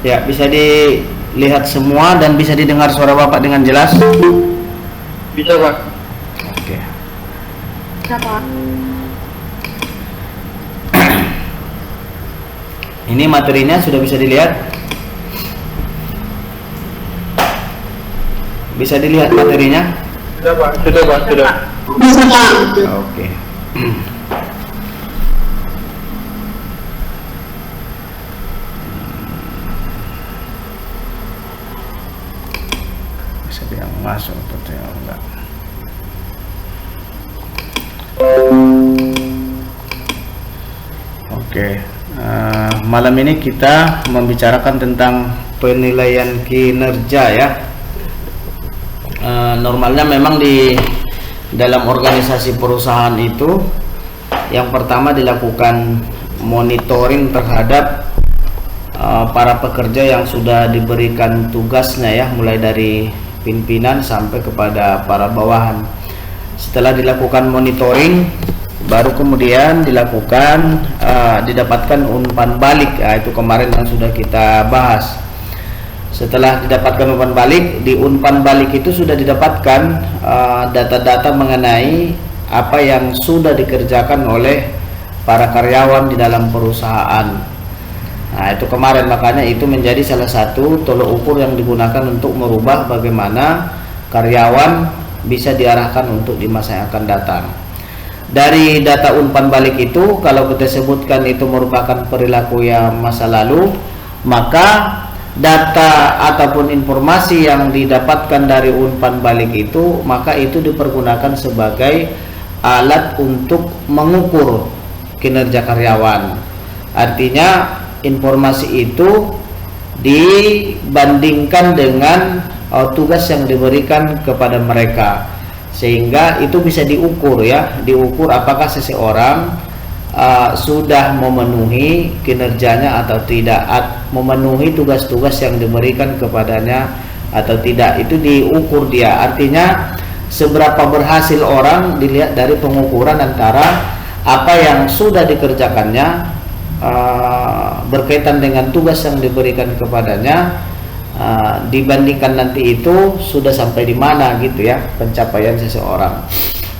Ya, bisa dilihat semua dan bisa didengar suara Bapak dengan jelas? Bisa, Pak. Oke. Bisa, Pak. Ini materinya sudah bisa dilihat? Bisa dilihat materinya? Sudah, Pak. Sudah, Pak. Sudah. Bisa, Pak. Oke. Bisa yang masuk atau yang enggak? Oke. Malam ini kita membicarakan tentang penilaian kinerja ya. Normalnya memang di dalam organisasi perusahaan itu yang pertama dilakukan monitoring terhadap para pekerja yang sudah diberikan tugasnya ya, mulai dari pimpinan sampai kepada para bawahan. Setelah dilakukan monitoring, baru kemudian dilakukan didapatkan umpan balik. Itu kemarin yang sudah kita bahas. Setelah didapatkan umpan balik, di umpan balik itu sudah didapatkan data-data mengenai apa yang sudah dikerjakan oleh para karyawan di dalam perusahaan. Nah, itu kemarin, makanya itu menjadi salah satu tolok ukur yang digunakan untuk merubah bagaimana karyawan bisa diarahkan untuk di masa yang akan datang. Dari data umpan balik itu, kalau kita sebutkan itu merupakan perilaku yang masa lalu, maka data ataupun informasi yang didapatkan dari umpan balik itu, maka itu dipergunakan sebagai alat untuk mengukur kinerja karyawan. Artinya informasi itu dibandingkan dengan tugas yang diberikan kepada mereka, sehingga itu bisa diukur ya, diukur apakah seseorang sudah memenuhi kinerjanya atau tidak, memenuhi tugas-tugas yang diberikan kepadanya atau tidak. Itu diukur dia. Artinya seberapa berhasil orang dilihat dari pengukuran antara apa yang sudah dikerjakannya berkaitan dengan tugas yang diberikan kepadanya, dibandingkan nanti itu sudah sampai di mana gitu ya pencapaian seseorang.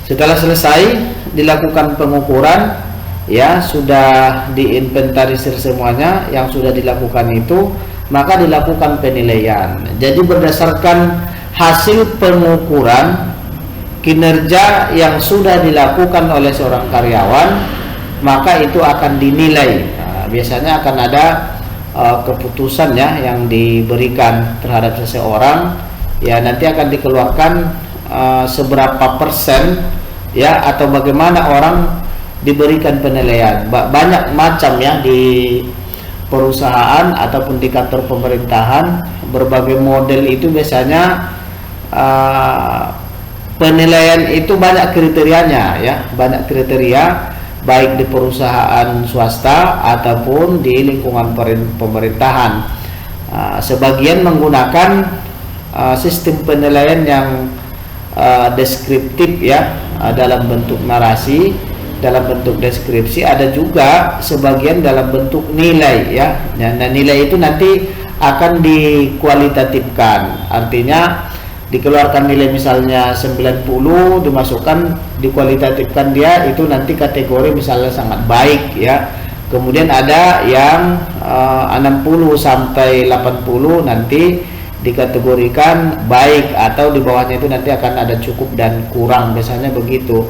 Setelah selesai dilakukan pengukuran ya, sudah diinventarisir semuanya yang sudah dilakukan itu, maka dilakukan penilaian. Jadi berdasarkan hasil pengukuran kinerja yang sudah dilakukan oleh seorang karyawan, maka itu akan dinilai. Biasanya akan ada keputusan ya yang diberikan terhadap seseorang ya, nanti akan dikeluarkan seberapa persen ya, atau bagaimana orang diberikan penilaian. Banyak macam ya di perusahaan ataupun di kantor pemerintahan, berbagai model itu biasanya penilaian itu banyak kriterianya ya, banyak kriteria baik di perusahaan swasta ataupun di lingkungan pemerintahan. Sebagian menggunakan sistem penilaian yang deskriptif ya, dalam bentuk narasi, dalam bentuk deskripsi, ada juga sebagian dalam bentuk nilai ya. Nah, nilai itu nanti akan dikualitatifkan, artinya dikeluarkan nilai misalnya 90, dimasukkan, dikualitatifkan dia itu nanti kategori misalnya sangat baik ya. Kemudian ada yang 60 sampai 80 nanti dikategorikan baik, atau di bawahnya itu nanti akan ada cukup dan kurang, biasanya begitu.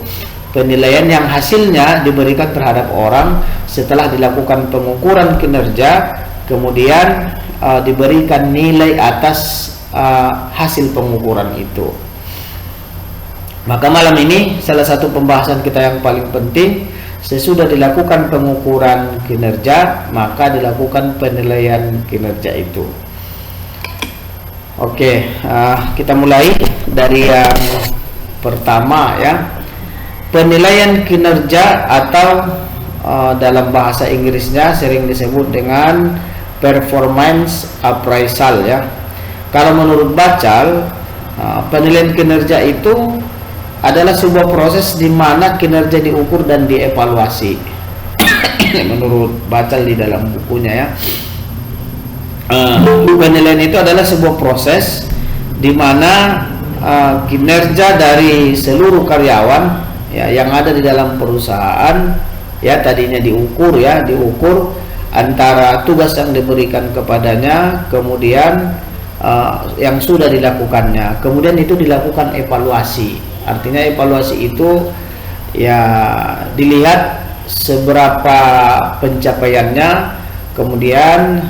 Penilaian yang hasilnya diberikan terhadap orang setelah dilakukan pengukuran kinerja, kemudian diberikan nilai atas hasil pengukuran itu. Maka malam ini salah satu pembahasan kita yang paling penting, sesudah dilakukan pengukuran kinerja, maka dilakukan penilaian kinerja itu. Oke, kita mulai dari yang pertama ya. Penilaian kinerja atau dalam bahasa Inggrisnya sering disebut dengan performance appraisal ya. Kalau menurut Bacal, penilaian kinerja itu adalah sebuah proses di mana kinerja diukur dan dievaluasi. Menurut Bacal di dalam bukunya ya. Penilaian itu adalah sebuah proses di mana kinerja dari seluruh karyawan ya yang ada di dalam perusahaan ya tadinya diukur antara tugas yang diberikan kepadanya, kemudian yang sudah dilakukannya, kemudian itu dilakukan evaluasi. Artinya evaluasi itu ya dilihat seberapa pencapaiannya, kemudian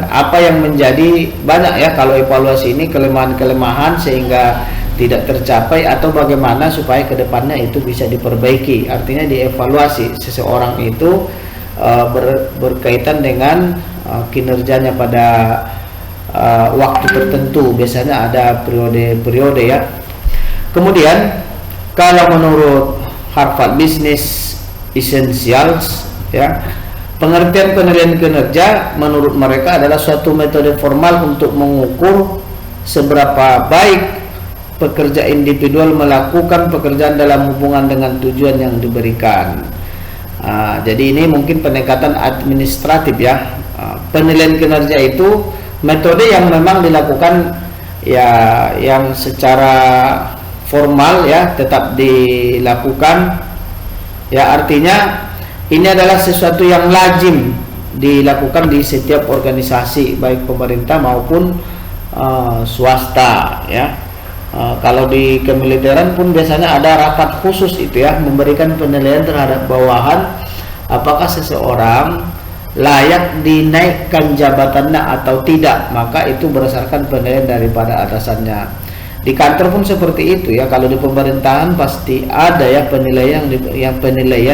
apa yang menjadi banyak ya kalau evaluasi ini kelemahan-kelemahan sehingga tidak tercapai atau bagaimana supaya kedepannya itu bisa diperbaiki. Artinya dievaluasi seseorang itu berkaitan dengan kinerjanya pada waktu tertentu, biasanya ada periode-periode ya. Kemudian kalau menurut Harvard Business Essentials ya, pengertian penilaian kinerja menurut mereka adalah suatu metode formal untuk mengukur seberapa baik pekerja individual melakukan pekerjaan dalam hubungan dengan tujuan yang diberikan. Jadi ini mungkin pendekatan administratif ya. Penilaian kinerja itu metode yang memang dilakukan ya yang secara formal ya tetap dilakukan ya, artinya ini adalah sesuatu yang lazim dilakukan di setiap organisasi baik pemerintah maupun swasta ya. Kalau di kemiliteran pun biasanya ada rapat khusus itu ya, memberikan penilaian terhadap bawahan apakah seseorang layak dinaikkan jabatannya atau tidak, maka itu berdasarkan penilaian daripada atasannya. Di kantor pun seperti itu ya, kalau di pemerintahan pasti ada ya penilaian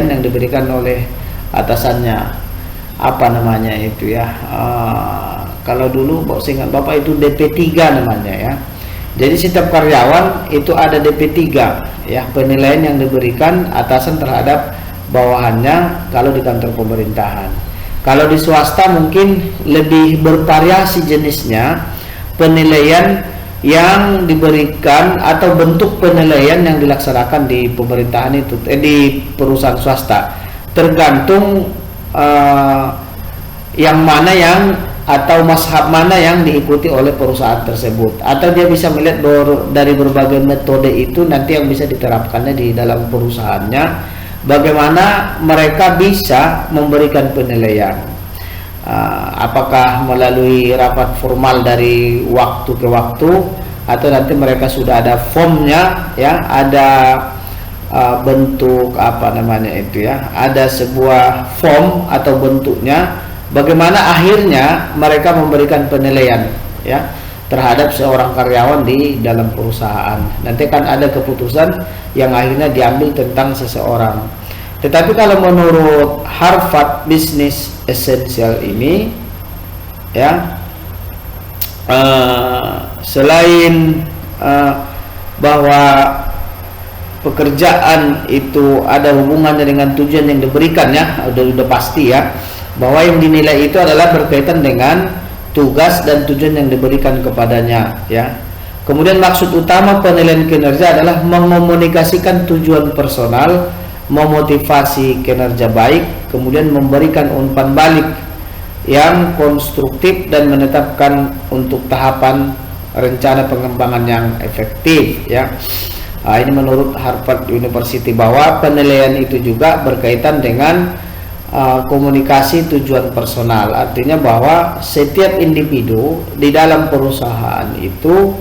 yang diberikan oleh atasannya, apa namanya itu ya, kalau dulu seingat Bapak itu DP3 namanya ya. Jadi setiap karyawan itu ada DP3 ya, penilaian yang diberikan atasan terhadap bawahannya kalau di kantor pemerintahan. Kalau di swasta mungkin lebih bervariasi jenisnya penilaian yang diberikan atau bentuk penilaian yang dilaksanakan di pemerintahan itu di perusahaan swasta, tergantung yang mana yang atau mazhab mana yang diikuti oleh perusahaan tersebut, atau dia bisa melihat dari berbagai metode itu nanti yang bisa diterapkannya di dalam perusahaannya, bagaimana mereka bisa memberikan penilaian, apakah melalui rapat formal dari waktu ke waktu atau nanti mereka sudah ada formnya ya, ada bentuk apa namanya itu ya, ada sebuah form atau bentuknya, bagaimana akhirnya mereka memberikan penilaian ya terhadap seorang karyawan di dalam perusahaan. Nanti kan ada keputusan yang akhirnya diambil tentang seseorang. Tetapi kalau menurut Harvard Business Essential ini ya, selain bahwa pekerjaan itu ada hubungannya dengan tujuan yang diberikan ya, udah pasti ya, bahwa yang dinilai itu adalah berkaitan dengan tugas dan tujuan yang diberikan kepadanya ya. Kemudian maksud utama penilaian kinerja adalah mengomunikasikan tujuan personal, memotivasi kinerja baik, kemudian memberikan umpan balik yang konstruktif dan menetapkan untuk tahapan rencana pengembangan yang efektif ya. Ini menurut Harvard University, bahwa penilaian itu juga berkaitan dengan komunikasi tujuan personal. Artinya bahwa setiap individu di dalam perusahaan itu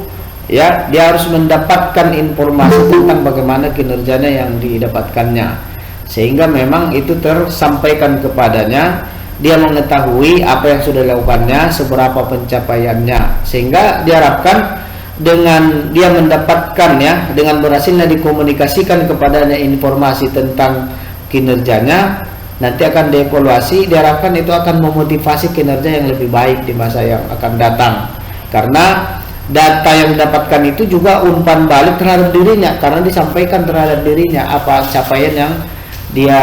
ya, dia harus mendapatkan informasi tentang bagaimana kinerjanya yang didapatkannya, sehingga memang itu tersampaikan kepadanya, dia mengetahui apa yang sudah dilakukannya, seberapa pencapaiannya, sehingga diharapkan dengan dia mendapatkan ya, dengan berhasilnya dikomunikasikan kepadanya informasi tentang kinerjanya, nanti akan dievaluasi, diharapkan itu akan memotivasi kinerja yang lebih baik di masa yang akan datang, karena data yang didapatkan itu juga umpan balik terhadap dirinya, karena disampaikan terhadap dirinya apa capaian yang dia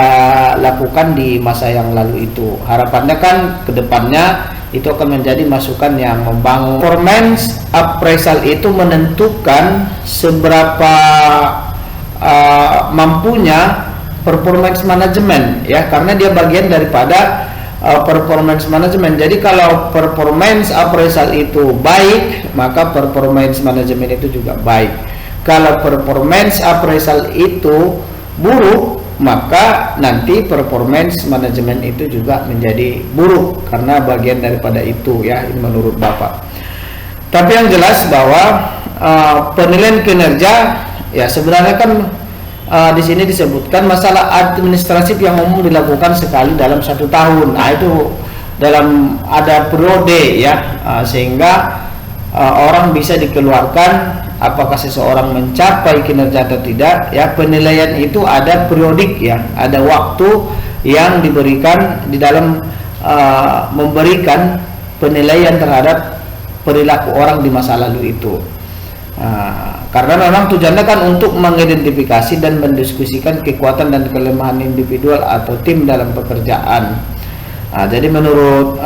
lakukan di masa yang lalu itu. Harapannya kan kedepannya itu akan menjadi masukan yang membangun. Performance appraisal itu menentukan seberapa mampunya performance manajemen ya, karena dia bagian daripada performance management. Jadi kalau performance appraisal itu baik, maka performance management itu juga baik. Kalau performance appraisal itu buruk, maka nanti performance management itu juga menjadi buruk karena bagian daripada itu ya, ini menurut Bapak. Tapi yang jelas bahwa penilaian kinerja ya sebenarnya kan di sini disebutkan masalah administratif yang umum dilakukan sekali dalam 1 tahun. Nah, itu dalam ada periode ya, sehingga orang bisa dikeluarkan apakah seseorang mencapai kinerja atau tidak ya. Penilaian itu ada periodik ya, ada waktu yang diberikan di dalam memberikan penilaian terhadap perilaku orang di masa lalu itu. Karena memang tujuannya kan untuk mengidentifikasi dan mendiskusikan kekuatan dan kelemahan individual atau tim dalam pekerjaan. Jadi menurut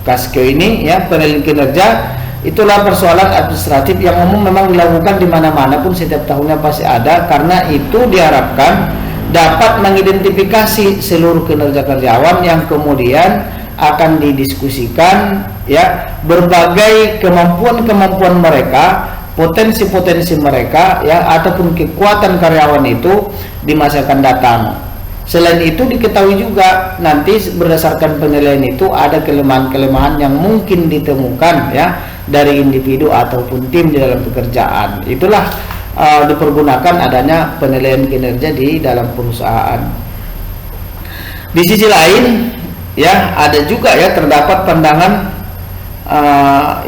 Kaskeo ini ya, penilaian kinerja itulah persoalan administratif yang umum memang dilakukan di mana-mana pun setiap tahunnya pasti ada, karena itu diharapkan dapat mengidentifikasi seluruh kinerja karyawan yang kemudian akan didiskusikan ya, berbagai kemampuan mereka, potensi-potensi mereka ya, ataupun kekuatan karyawan itu di masa akan datang. Selain itu diketahui juga nanti berdasarkan penilaian itu ada kelemahan-kelemahan yang mungkin ditemukan ya dari individu ataupun tim di dalam pekerjaan. Itulah dipergunakan adanya penilaian kinerja di dalam perusahaan. Di sisi lain ya, ada juga ya terdapat pandangan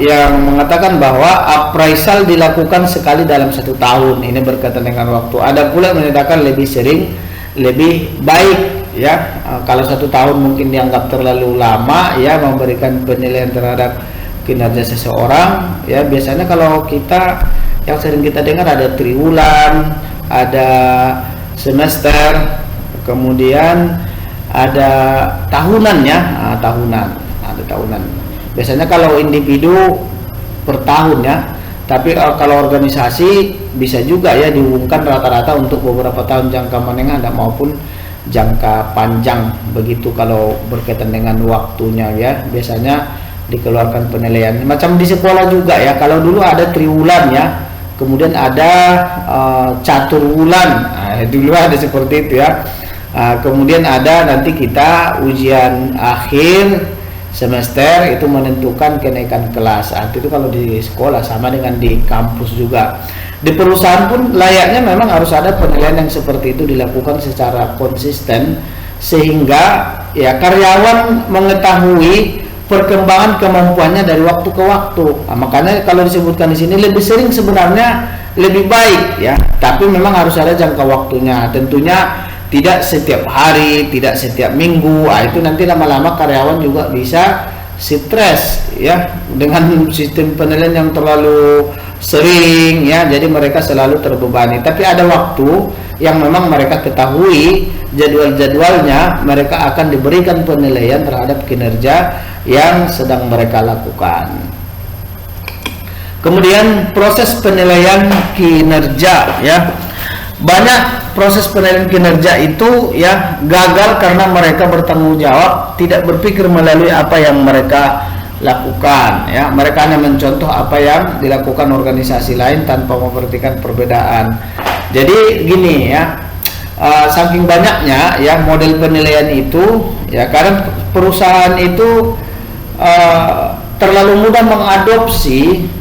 yang mengatakan bahwa appraisal dilakukan sekali dalam 1 tahun, ini berkaitan dengan waktu. Ada pula yang menyatakan lebih sering lebih baik ya. Kalau 1 tahun mungkin dianggap terlalu lama ya memberikan penilaian terhadap kinerja seseorang ya. Biasanya kalau kita yang sering kita dengar ada triwulan, ada semester, kemudian ada tahunan ya, ada tahunan. Biasanya kalau individu per tahun ya, tapi kalau organisasi bisa juga ya dihubungkan rata-rata untuk beberapa tahun jangka menengah maupun jangka panjang begitu. Kalau berkaitan dengan waktunya ya, biasanya dikeluarkan penilaian macam di sekolah juga ya. Kalau dulu ada triwulan ya, kemudian ada caturwulan, dulu ada seperti itu ya. Kemudian ada nanti kita ujian akhir semester itu menentukan kenaikan kelas. Itu kalau di sekolah, sama dengan di kampus juga. Di perusahaan pun layaknya memang harus ada penilaian yang seperti itu dilakukan secara konsisten sehingga ya karyawan mengetahui perkembangan kemampuannya dari waktu ke waktu. Makanya kalau disebutkan di sini lebih sering sebenarnya lebih baik ya, tapi memang harus ada jangka waktunya. Tentunya tidak setiap hari, tidak setiap minggu. Itu nanti lama-lama karyawan juga bisa stres ya dengan sistem penilaian yang terlalu sering ya. Jadi mereka selalu terbebani. Tapi ada waktu yang memang mereka ketahui jadwal-jadwalnya, mereka akan diberikan penilaian terhadap kinerja yang sedang mereka lakukan. Kemudian proses penilaian kinerja ya. Banyak proses penilaian kinerja itu ya gagal karena mereka bertanggung jawab, tidak berpikir melalui apa yang mereka lakukan ya. Mereka hanya mencontoh apa yang dilakukan organisasi lain tanpa memperhatikan perbedaan. Jadi gini ya, saking banyaknya ya model penilaian itu ya, karena perusahaan itu terlalu mudah mengadopsi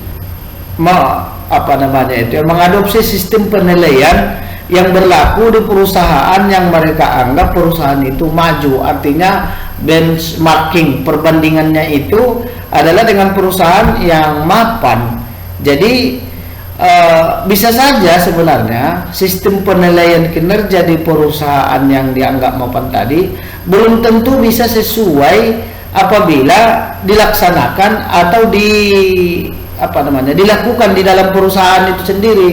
mengadopsi sistem penilaian yang berlaku di perusahaan yang mereka anggap perusahaan itu maju. Artinya benchmarking, perbandingannya itu adalah dengan perusahaan yang mapan. Jadi bisa saja sebenarnya sistem penilaian kinerja di perusahaan yang dianggap mapan tadi belum tentu bisa sesuai apabila dilaksanakan atau dilakukan di dalam perusahaan itu sendiri.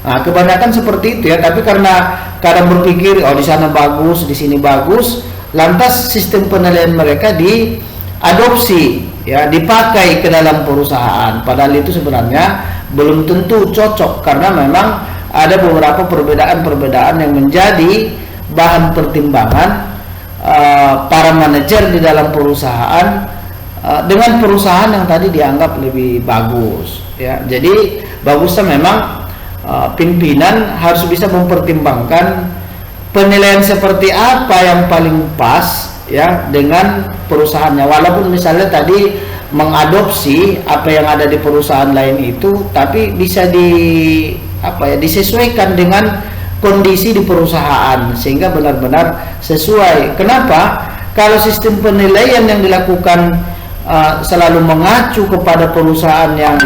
Nah, kebanyakan seperti itu ya, tapi karena kadang berpikir di sana bagus, di sini bagus, lantas sistem penilaian mereka diadopsi ya, dipakai ke dalam perusahaan. Padahal itu sebenarnya belum tentu cocok karena memang ada beberapa perbedaan-perbedaan yang menjadi bahan pertimbangan para manajer di dalam perusahaan dengan perusahaan yang tadi dianggap lebih bagus ya. Jadi bagusnya memang pimpinan harus bisa mempertimbangkan penilaian seperti apa yang paling pas ya dengan perusahaannya, walaupun misalnya tadi mengadopsi apa yang ada di perusahaan lain itu, tapi bisa disesuaikan dengan kondisi di perusahaan sehingga benar-benar sesuai. Kenapa? Kalau sistem penilaian yang dilakukan selalu mengacu kepada perusahaan yang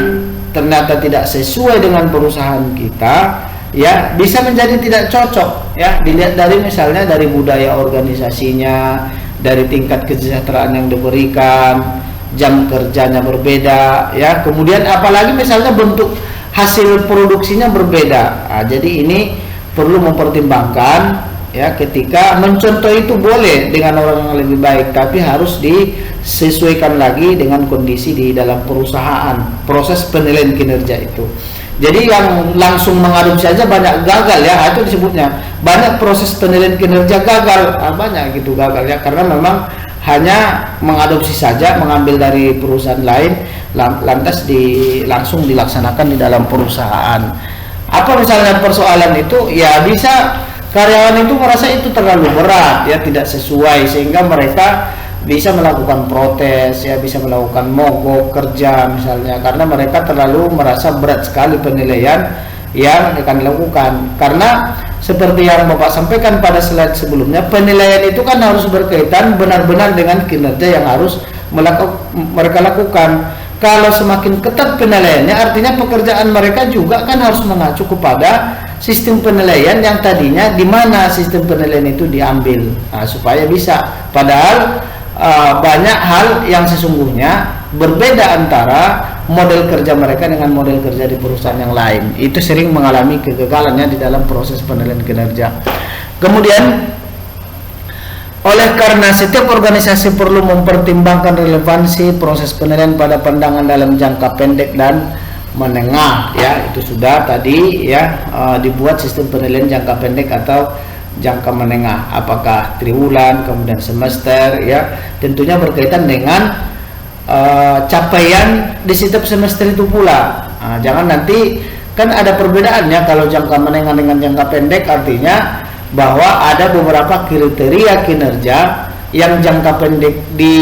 ternyata tidak sesuai dengan perusahaan kita, ya bisa menjadi tidak cocok ya. Dilihat dari misalnya dari budaya organisasinya, dari tingkat kesejahteraan yang diberikan, jam kerjanya berbeda ya, kemudian apalagi misalnya bentuk hasil produksinya berbeda. Jadi ini perlu mempertimbangkan ya, ketika mencontoh itu boleh dengan orang yang lebih baik, tapi harus disesuaikan lagi dengan kondisi di dalam perusahaan, proses penilaian kinerja itu. Jadi yang langsung mengadopsi saja banyak gagal ya, itu disebutnya banyak proses penilaian kinerja gagal, banyak gitu gagal ya, karena memang hanya mengadopsi saja, mengambil dari perusahaan lain lantas langsung dilaksanakan di dalam perusahaan. Apa misalnya persoalan itu ya, bisa karyawan itu merasa itu terlalu berat ya, tidak sesuai, sehingga mereka bisa melakukan protes ya, bisa melakukan mogok kerja misalnya, karena mereka terlalu merasa berat sekali penilaian yang akan dilakukan. Karena seperti yang Bapak sampaikan pada slide sebelumnya, penilaian itu kan harus berkaitan benar-benar dengan kinerja yang harus mereka lakukan. Kalau semakin ketat penilaiannya, artinya pekerjaan mereka juga kan harus mengacu kepada sistem penilaian yang tadinya di mana sistem penilaian itu diambil, supaya bisa. Padahal banyak hal yang sesungguhnya berbeda antara model kerja mereka dengan model kerja di perusahaan yang lain. Itu sering mengalami kegagalannya di dalam proses penilaian kinerja. Kemudian, oleh karena setiap organisasi perlu mempertimbangkan relevansi proses penilaian pada pandangan dalam jangka pendek dan menengah ya, itu sudah tadi ya, dibuat sistem penilaian jangka pendek atau jangka menengah, apakah triwulan, kemudian semester ya, tentunya berkaitan dengan capaian di setiap semester itu pula. Jangan nanti kan ada perbedaannya, kalau jangka menengah dengan jangka pendek artinya bahwa ada beberapa kriteria kinerja yang jangka pendek, di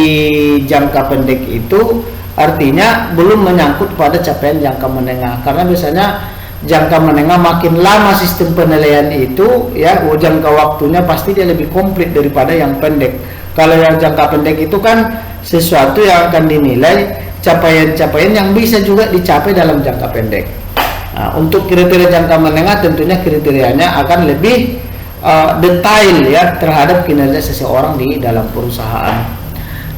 jangka pendek itu artinya belum menyangkut pada capaian jangka menengah, karena biasanya jangka menengah makin lama sistem penilaian itu ya, jangka waktunya pasti dia lebih komplit daripada yang pendek. Kalau yang jangka pendek itu kan sesuatu yang akan dinilai capaian-capaian yang bisa juga dicapai dalam jangka pendek. Untuk kriteria jangka menengah tentunya kriterianya akan lebih detail ya terhadap kinerja seseorang di dalam perusahaan.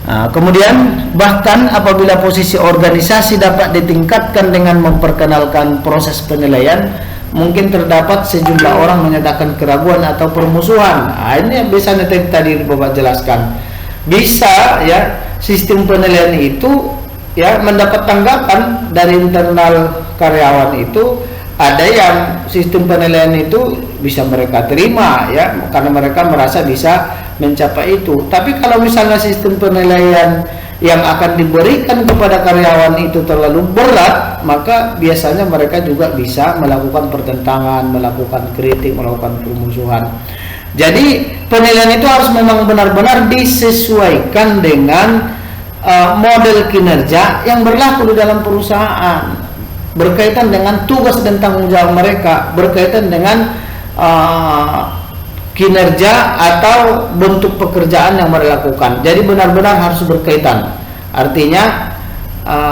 Kemudian bahkan apabila posisi organisasi dapat ditingkatkan dengan memperkenalkan proses penilaian, mungkin terdapat sejumlah orang menyatakan keraguan atau permusuhan. Ini yang biasanya tadi Bapak jelaskan. Bisa ya sistem penilaian itu ya mendapat tanggapan dari internal karyawan itu. Ada yang sistem penilaian itu bisa mereka terima ya, karena mereka merasa bisa mencapai itu. Tapi kalau misalnya sistem penilaian yang akan diberikan kepada karyawan itu terlalu berat, maka biasanya mereka juga bisa melakukan pertentangan, melakukan kritik, melakukan permusuhan. Jadi penilaian itu harus memang benar-benar disesuaikan dengan model kinerja yang berlaku di dalam perusahaan, berkaitan dengan tugas dan tanggung jawab mereka, berkaitan dengan kinerja atau bentuk pekerjaan yang mereka lakukan. Jadi benar-benar harus berkaitan. Artinya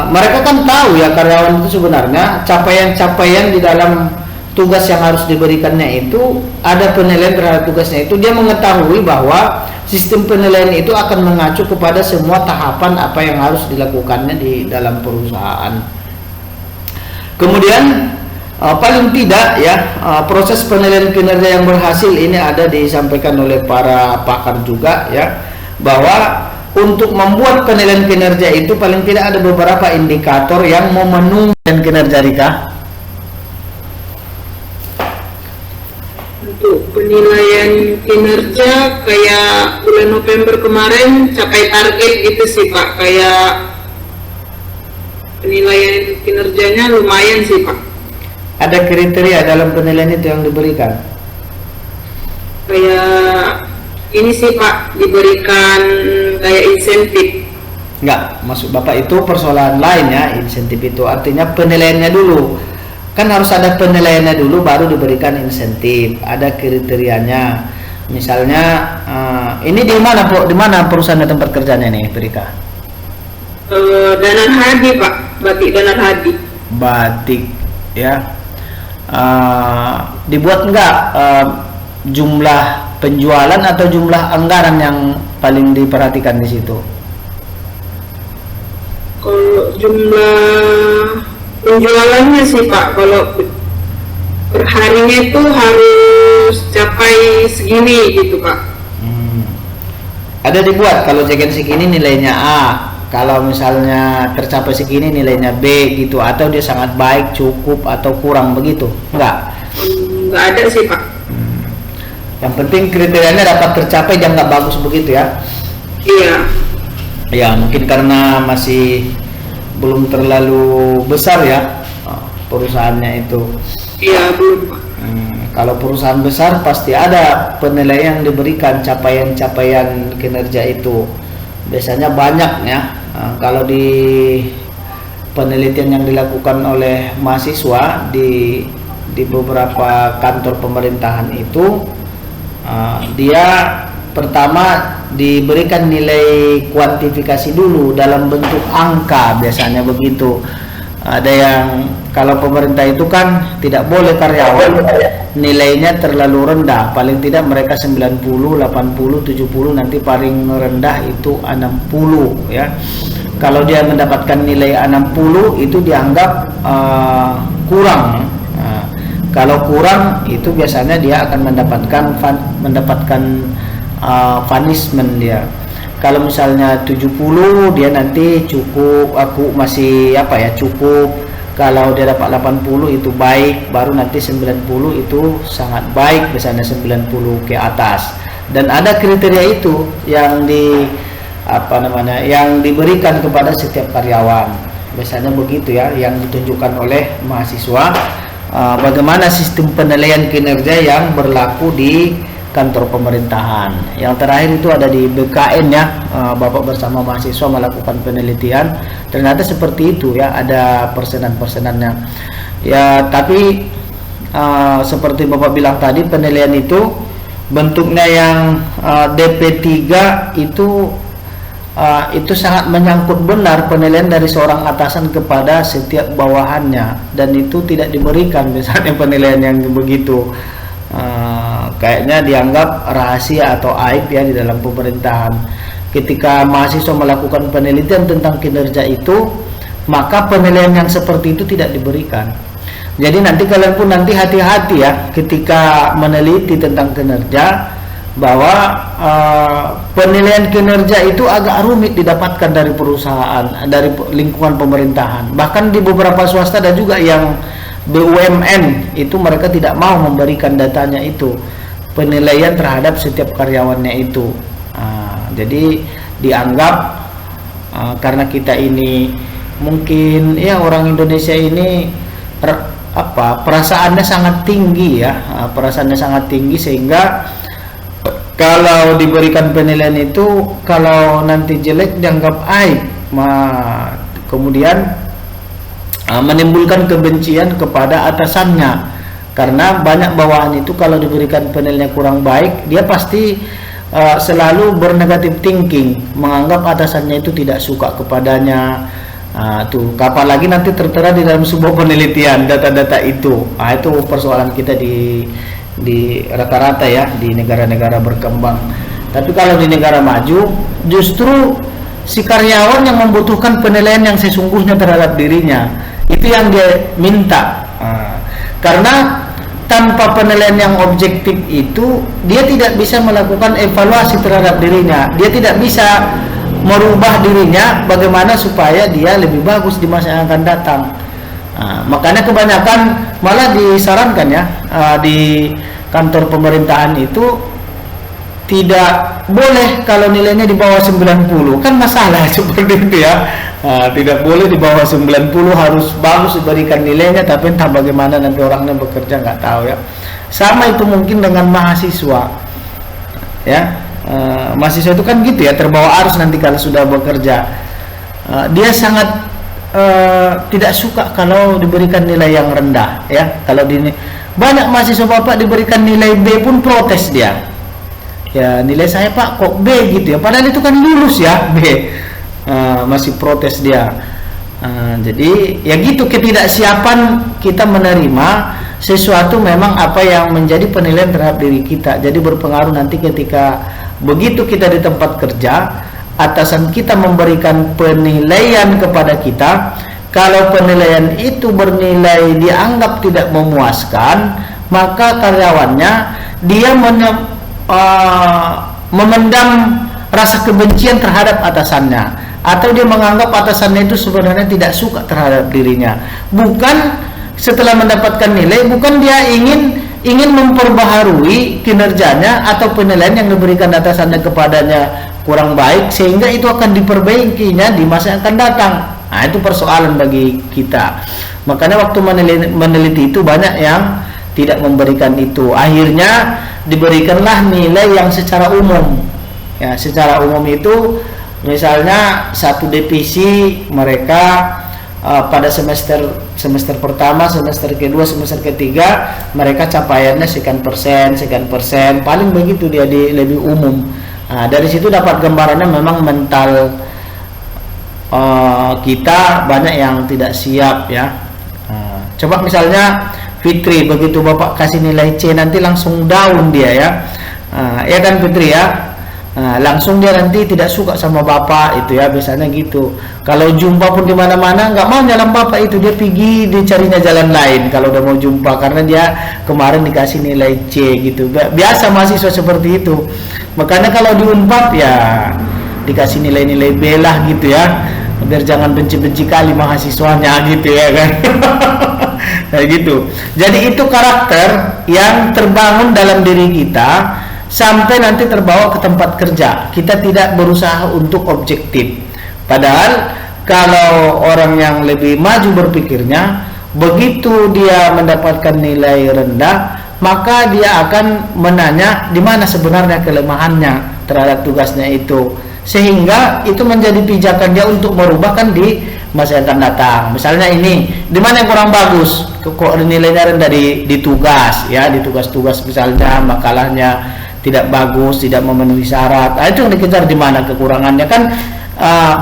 mereka kan tahu ya, karyawan itu sebenarnya capaian-capaian di dalam tugas yang harus diberikannya itu, ada penilaian terhadap tugasnya itu, dia mengetahui bahwa sistem penilaian itu akan mengacu kepada semua tahapan apa yang harus dilakukannya di dalam perusahaan. Kemudian paling tidak ya, proses penilaian kinerja yang berhasil ini ada disampaikan oleh para pakar juga ya, bahwa untuk membuat penilaian kinerja itu paling tidak ada beberapa indikator yang memenuhi kinerja Rika. untuk penilaian kinerja kayak bulan November kemarin capai target gitu sih Pak, kayak penilaian kinerjanya lumayan sih Pak. Ada kriteria dalam penilaian itu yang diberikan? Kayak ini sih Pak, diberikan kayak insentif. Enggak, maksud Bapak itu persoalan lain ya, insentif itu artinya penilaiannya dulu. Kan harus ada penilaiannya dulu baru diberikan insentif, ada kriterianya. Misalnya ini di mana di mana perusahaan tempat kerjanya nih, Prika? Danar Hadi Pak, Batik Danar Hadi. Batik ya. Dibuat enggak jumlah penjualan atau jumlah anggaran yang paling diperhatikan di situ? Kalau jumlah penjualannya sih Pak, kalau per harinya itu harus capai segini gitu Pak. Ada dibuat kalau jagan segini nilainya A, kalau misalnya tercapai segini nilainya B gitu, atau dia sangat baik, cukup atau kurang begitu? Enggak? Enggak ada sih Pak. Yang penting kriterianya dapat tercapai, jangan nggak bagus begitu ya? Iya. Ya mungkin karena masih belum terlalu besar ya perusahaannya itu. Iya belum Pak. Kalau perusahaan besar pasti ada penilaian yang diberikan, capaian-capaian kinerja itu biasanya banyak ya. Kalau di penelitian yang dilakukan oleh mahasiswa di beberapa kantor pemerintahan itu, dia pertama diberikan nilai kuantifikasi dulu dalam bentuk angka, biasanya begitu. Ada yang kalau pemerintah itu kan tidak boleh karyawan nilainya terlalu rendah, paling tidak mereka 90, 80, 70, nanti paling rendah itu 60 ya. Kalau dia mendapatkan nilai 60 itu dianggap kurang. Kalau kurang itu biasanya dia akan mendapatkan punishment dia. Kalau misalnya 70 dia nanti cukup, aku masih cukup. Kalau dia dapat 80 itu baik, baru nanti 90 itu sangat baik, misalnya 90 ke atas. Dan ada kriteria itu yang yang diberikan kepada setiap karyawan. Biasanya begitu ya, yang ditunjukkan oleh mahasiswa. Bagaimana sistem penilaian kinerja yang berlaku di kantor pemerintahan. Yang terakhir itu ada di BKN ya, Bapak bersama mahasiswa melakukan penelitian, ternyata seperti itu ya, ada persenan-persenannya ya. Tapi seperti Bapak bilang tadi, penilaian itu bentuknya yang DP3 itu sangat menyangkut benar penilaian dari seorang atasan kepada setiap bawahannya, dan itu tidak diberikan misalnya penilaian yang begitu. Kayaknya dianggap rahasia atau aib ya di dalam pemerintahan. Ketika mahasiswa melakukan penelitian tentang kinerja itu, maka penilaian yang seperti itu tidak diberikan. Jadi nanti kalian pun nanti hati-hati ya ketika meneliti tentang kinerja, bahwa penilaian kinerja itu agak rumit didapatkan dari perusahaan, dari lingkungan pemerintahan. Bahkan di beberapa swasta ada juga yang BUMN itu mereka tidak mau memberikan datanya itu, penilaian terhadap setiap karyawannya itu. Jadi dianggap karena kita ini mungkin ya orang Indonesia ini perasaannya sangat tinggi ya, perasaannya sangat tinggi, sehingga kalau diberikan penilaian itu kalau nanti jelek dianggap aib, kemudian menimbulkan kebencian kepada atasannya. Karena banyak bawahan itu kalau diberikan penilaian kurang baik, dia pasti selalu bernegatif thinking, menganggap atasannya itu tidak suka kepadanya. Apalagi nanti tertera di dalam sebuah penelitian data-data itu. Itu persoalan kita di rata-rata ya di negara-negara berkembang. Tapi kalau di negara maju, justru si karyawan yang membutuhkan penilaian yang sesungguhnya terhadap dirinya, itu yang dia minta. Karena tanpa penilaian yang objektif itu, dia tidak bisa melakukan evaluasi terhadap dirinya. Dia tidak bisa merubah dirinya bagaimana supaya dia lebih bagus di masa yang akan datang. Makanya kebanyakan malah disarankan ya, di kantor pemerintahan itu tidak boleh kalau nilainya di bawah 90, kan masalah seperti itu ya. Tidak boleh di bawah 90, harus bagus diberikan nilainya, tapi entah bagaimana nanti orangnya bekerja nggak tahu ya. Sama itu mungkin dengan mahasiswa ya. Mahasiswa itu kan gitu ya, terbawa arus nanti kalau sudah bekerja. Dia sangat tidak suka kalau diberikan nilai yang rendah ya. Kalau banyak mahasiswa Bapak diberikan nilai B pun protes dia. Ya, nilai saya Pak kok B gitu ya, padahal itu kan lulus ya B. Masih protes dia. Jadi ya gitu, ketidaksiapan kita menerima sesuatu memang apa yang menjadi penilaian terhadap diri kita. Jadi berpengaruh nanti ketika begitu kita di tempat kerja, atasan kita memberikan penilaian kepada kita. Kalau penilaian itu bernilai dianggap tidak memuaskan, maka karyawannya dia memendam rasa kebencian terhadap atasannya, atau dia menganggap atasannya itu sebenarnya tidak suka terhadap dirinya. Bukan setelah mendapatkan nilai, bukan dia ingin memperbaharui kinerjanya atau penilaian yang diberikan atasannya kepadanya kurang baik, sehingga itu akan diperbaikinya di masa yang akan datang. Itu persoalan bagi kita. Makanya waktu meneliti itu banyak yang tidak memberikan itu. Akhirnya diberikanlah nilai yang secara umum. Ya, secara umum itu misalnya satu divisi mereka pada semester pertama, semester kedua, semester ketiga mereka capaiannya sekian persen, paling begitu dia lebih umum. Dari situ dapat gambarannya memang mental kita banyak yang tidak siap ya. Coba misalnya Fitri, begitu Bapak kasih nilai C nanti langsung down dia ya. Ya kan Fitri ya. Langsung dia nanti tidak suka sama Bapak itu ya, biasanya gitu. Kalau jumpa pun di mana-mana nggak mau jalan Bapak itu, dia pergi dicarinya jalan lain kalau udah mau jumpa, karena dia kemarin dikasih nilai C gitu. Biasa mahasiswa seperti itu. Makanya kalau di Unpad ya dikasih nilai-nilai B lah gitu ya, biar jangan benci-benci kali mahasiswanya gitu ya kan. Kayak gitu. Jadi itu karakter yang terbangun dalam diri kita sampai nanti terbawa ke tempat kerja. Kita tidak berusaha untuk objektif. Padahal kalau orang yang lebih maju berpikirnya, begitu dia mendapatkan nilai rendah, maka dia akan menanya di mana sebenarnya kelemahannya terhadap tugasnya itu, sehingga itu menjadi pijakan dia untuk merubahkan di masa yang akan datang. Misalnya ini, di mana yang kurang bagus, kok nilainya rendah di tugas ya, di tugas-tugas misalnya makalahnya tidak bagus, tidak memenuhi syarat. Itu yang dikejar, di mana kekurangannya kan.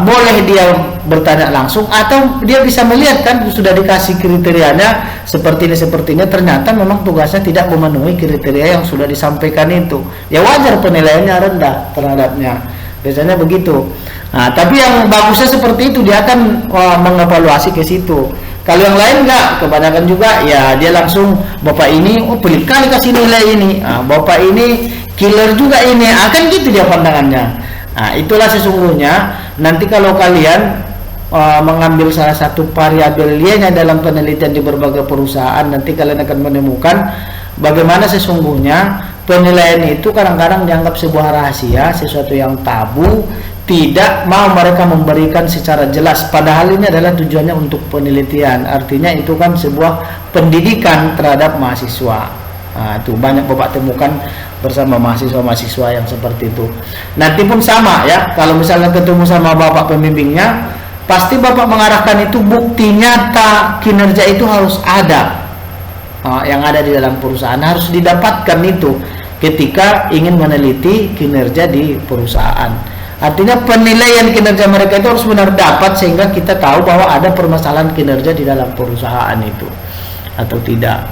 Boleh dia bertanya langsung, atau dia bisa melihat kan sudah dikasih kriterianya seperti ini, ternyata memang tugasnya tidak memenuhi kriteria yang sudah disampaikan itu. Ya wajar penilaiannya rendah terhadapnya. Biasanya begitu. Tapi yang bagusnya seperti itu, dia akan mengevaluasi ke situ. Kalau yang lain enggak, kebanyakan juga ya dia langsung, Bapak ini pelit kali kasih nilai ini, Bapak ini killer juga ini, akan gitu dia pandangannya. Itulah sesungguhnya nanti kalau kalian mengambil salah satu variabel lianya dalam penelitian di berbagai perusahaan, nanti kalian akan menemukan bagaimana sesungguhnya penilaian itu kadang-kadang dianggap sebuah rahasia, sesuatu yang tabu, tidak mau mereka memberikan secara jelas, padahal ini adalah tujuannya untuk penelitian. Artinya itu kan sebuah pendidikan terhadap mahasiswa. Itu banyak Bapak temukan bersama mahasiswa-mahasiswa yang seperti itu. Nanti pun sama ya, kalau misalnya ketemu sama Bapak pembimbingnya, pasti Bapak mengarahkan itu bukti nyata kinerja itu harus ada. Yang ada di dalam perusahaan harus didapatkan itu ketika ingin meneliti kinerja di perusahaan. Artinya penilaian kinerja mereka itu harus benar dapat, sehingga kita tahu bahwa ada permasalahan kinerja di dalam perusahaan itu atau tidak.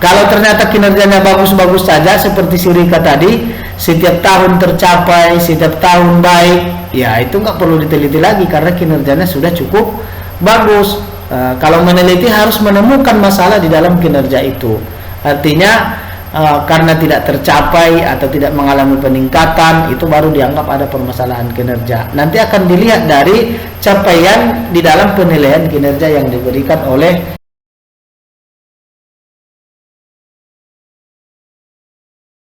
Kalau ternyata kinerjanya bagus-bagus saja seperti si Rika tadi, setiap tahun tercapai, setiap tahun baik, ya itu nggak perlu diteliti lagi karena kinerjanya sudah cukup bagus. Kalau meneliti harus menemukan masalah di dalam kinerja itu. Artinya karena tidak tercapai atau tidak mengalami peningkatan, itu baru dianggap ada permasalahan kinerja. Nanti akan dilihat dari capaian di dalam penilaian kinerja yang diberikan oleh